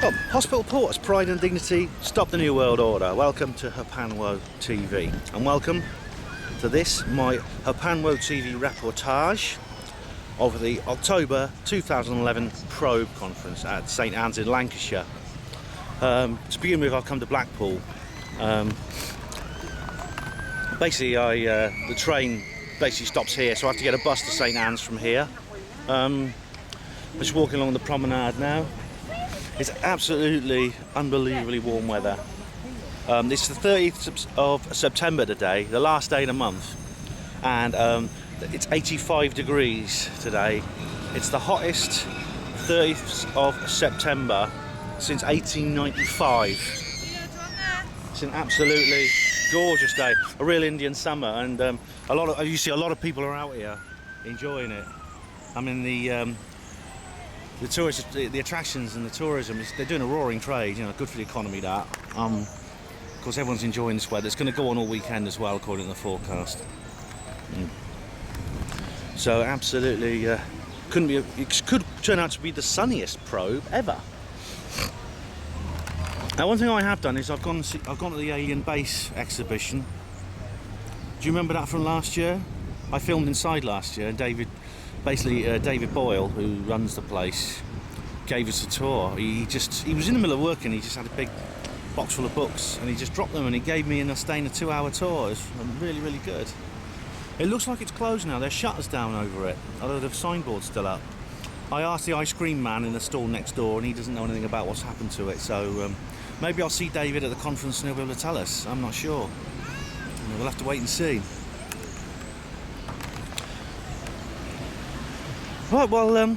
Oh, Hospital Porters, Pride and Dignity, Stop the New World Order. Welcome to Hapanwo TV. And welcome to this, my Hapanwo TV reportage of the October 2011 Probe Conference at St Anne's in Lancashire. To begin with, I'll come to Blackpool. Basically, the train basically stops here, so I have to get a bus to St Anne's from here. I'm just walking along the promenade now. It's absolutely unbelievably warm weather. It's the 30th of September today, the last day of the month, and it's 85 degrees today. It's the hottest 30th of September since 1895. It's an absolutely gorgeous day, a real Indian summer, and you see a lot of people are out here enjoying it. I mean, the tourists, the attractions and the tourism, they're doing a roaring trade, you know, good for the economy that. Of course, everyone's enjoying this weather. It's going to go on all weekend as well, according to the forecast. So absolutely, it could turn out to be the sunniest probe ever. Now, one thing I have done is I've gone to the Alien Base exhibition. Do you remember that from last year? I filmed inside last year, and David Boyle, who runs the place, gave us a tour. He was in the middle of working. He just had a big box full of books, and he just dropped them, and he gave me a 2-hour tour. It was really, really good. It looks like it's closed now. There's shutters down over it, although the signboard's still up. I asked the ice cream man in the stall next door, and he doesn't know anything about what's happened to it. So maybe I'll see David at the conference, and he'll be able to tell us. I'm not sure. We'll have to wait and see. Right, well,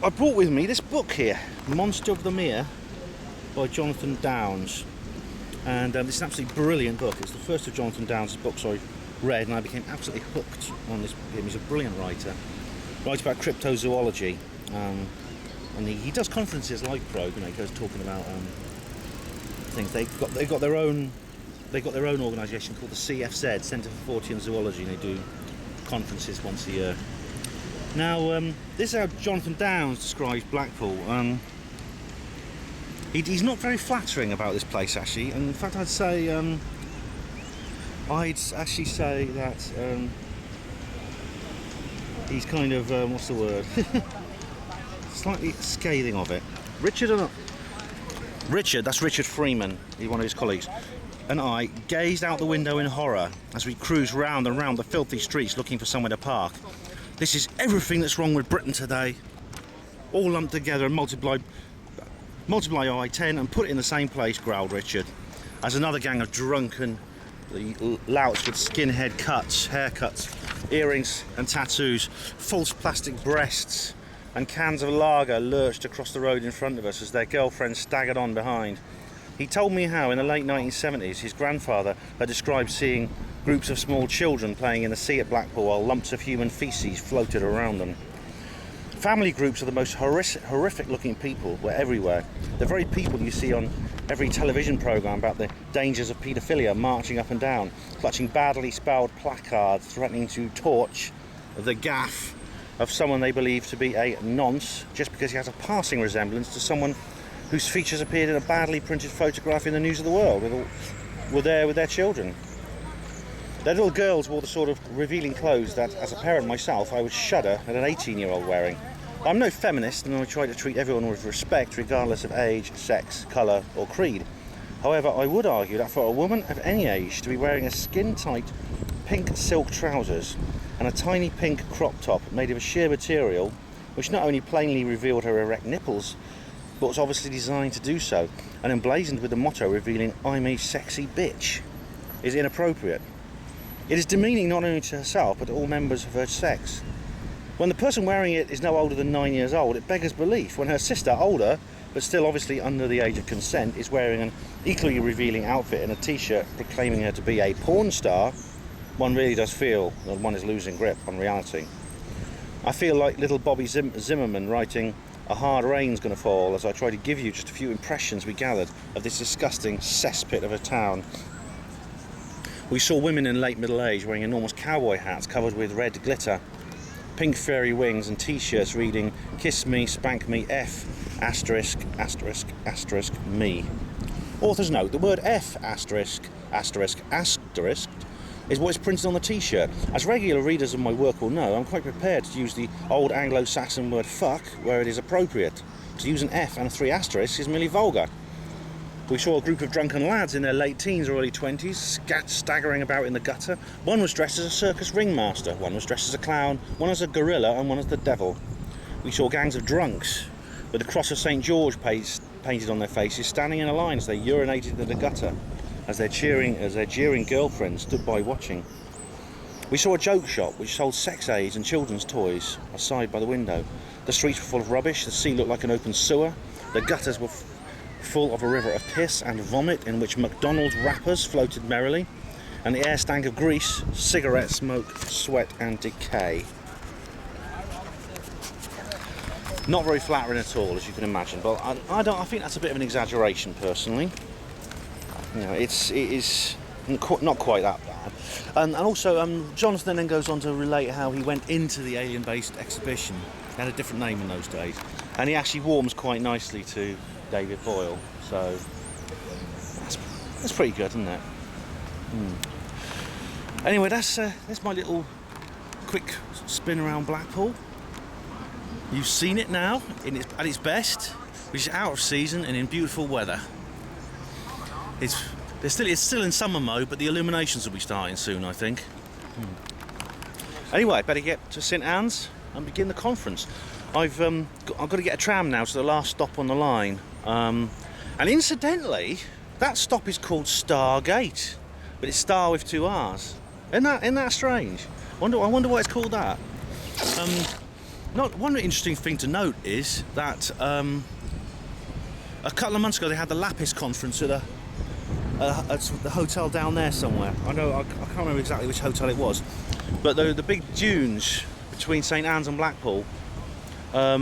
I brought with me this book here, Monster of the Mere by Jonathan Downes. And this is an absolutely brilliant book. It's the first of Jonathan Downes' books I read, and I became absolutely hooked on this. He's a brilliant writer. Writes about cryptozoology. And he does conferences like Probe, you know, he goes talking about things. They've got their own organisation called the CFZ, Centre for Fortean Zoology, and they do conferences once a year. Now, this is how Jonathan Downes describes Blackpool. He's not very flattering about this place, actually. And in fact, I'd actually say that he's kind of what's the word? Slightly scathing of it. That's Richard Freeman, one of his colleagues, and I gazed out the window in horror as we cruised round and round the filthy streets looking for somewhere to park. This is everything that's wrong with Britain today, all lumped together and multiply by 10 and put it in the same place, growled Richard, as another gang of drunken louts with skinhead cuts, haircuts, earrings and tattoos, false plastic breasts and cans of lager lurched across the road in front of us as their girlfriends staggered on behind. He told me how in the late 1970s his grandfather had described seeing groups of small children playing in the sea at Blackpool while lumps of human feces floated around them. Family groups of the most horrific looking people were everywhere. The very people you see on every television programme about the dangers of paedophilia marching up and down, clutching badly spelled placards threatening to torch the gaff of someone they believe to be a nonce just because he has a passing resemblance to someone whose features appeared in a badly printed photograph in the News of the World were there with their children. Their little girls wore the sort of revealing clothes that, as a parent myself, I would shudder at an 18-year-old wearing. I'm no feminist, and I try to treat everyone with respect regardless of age, sex, colour or creed. However, I would argue that for a woman of any age to be wearing a skin-tight pink silk trousers and a tiny pink crop top made of a sheer material, which not only plainly revealed her erect nipples, but was obviously designed to do so, and emblazoned with the motto revealing "I'm a sexy bitch," is inappropriate. It is demeaning not only to herself, but to all members of her sex. When the person wearing it is no older than 9 years old, it beggars belief. When her sister, older, but still obviously under the age of consent, is wearing an equally revealing outfit and a t-shirt proclaiming her to be a porn star, one really does feel that one is losing grip on reality. I feel like little Bobby Zimmerman writing "A hard rain's gonna fall" as I try to give you just a few impressions we gathered of this disgusting cesspit of a town. We saw women in late middle age wearing enormous cowboy hats covered with red glitter, pink fairy wings and t-shirts reading "Kiss me, spank me, F asterisk asterisk asterisk me." Author's note: the word F asterisk asterisk asterisk is what is printed on the t-shirt. As regular readers of my work will know, I'm quite prepared to use the old Anglo-Saxon word fuck where it is appropriate. To use an F and 3 asterisks is merely vulgar. We saw a group of drunken lads in their late teens or early 20s staggering about in the gutter. One was dressed as a circus ringmaster, one was dressed as a clown, one as a gorilla and one as the devil. We saw gangs of drunks with the cross of St. George painted on their faces, standing in a line as they urinated in the gutter, as their jeering girlfriends stood by watching. We saw a joke shop which sold sex aids and children's toys aside by the window. The streets were full of rubbish, the sea looked like an open sewer, the gutters were full of a river of piss and vomit in which McDonald's wrappers floated merrily, and the air stank of grease, cigarette smoke, sweat and decay. Not very flattering at all, as you can imagine, but I think that's a bit of an exaggeration personally. You know, it is not quite that bad. And also, Jonathan then goes on to relate how he went into the alien-based exhibition. It had a different name in those days, and he actually warms quite nicely to David Boyle, so that's pretty good, isn't it? Anyway, that's my little quick spin around Blackpool. You've seen it now at its best, which is out of season and in beautiful weather. It's still in summer mode, but the illuminations will be starting soon, I think. Anyway, better get to St Anne's and begin the conference. I've got to get a tram now to the last stop on the line. And incidentally, that stop is called Stargate, but it's Star with 2 R's. Isn't that strange? I wonder why it's called that. One interesting thing to note is that a couple of months ago they had the Lapis conference at the hotel down there somewhere. I can't remember exactly which hotel it was, but the big dunes between St Anne's and Blackpool are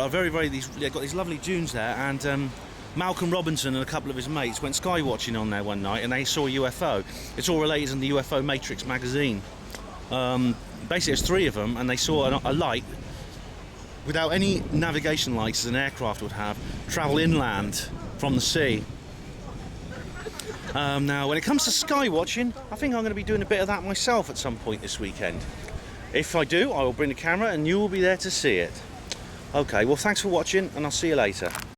they've got these lovely dunes there, and Malcolm Robinson and a couple of his mates went sky watching on there one night and they saw a UFO. It's all related in the UFO Matrix magazine. Basically there's 3 of them, and they saw a light without any navigation lights as an aircraft would have travel inland from the sea. Now when it comes to sky watching, I think I'm going to be doing a bit of that myself at some point this weekend. If I do, I will bring the camera and you will be there to see it. Okay, well thanks for watching, and I'll see you later.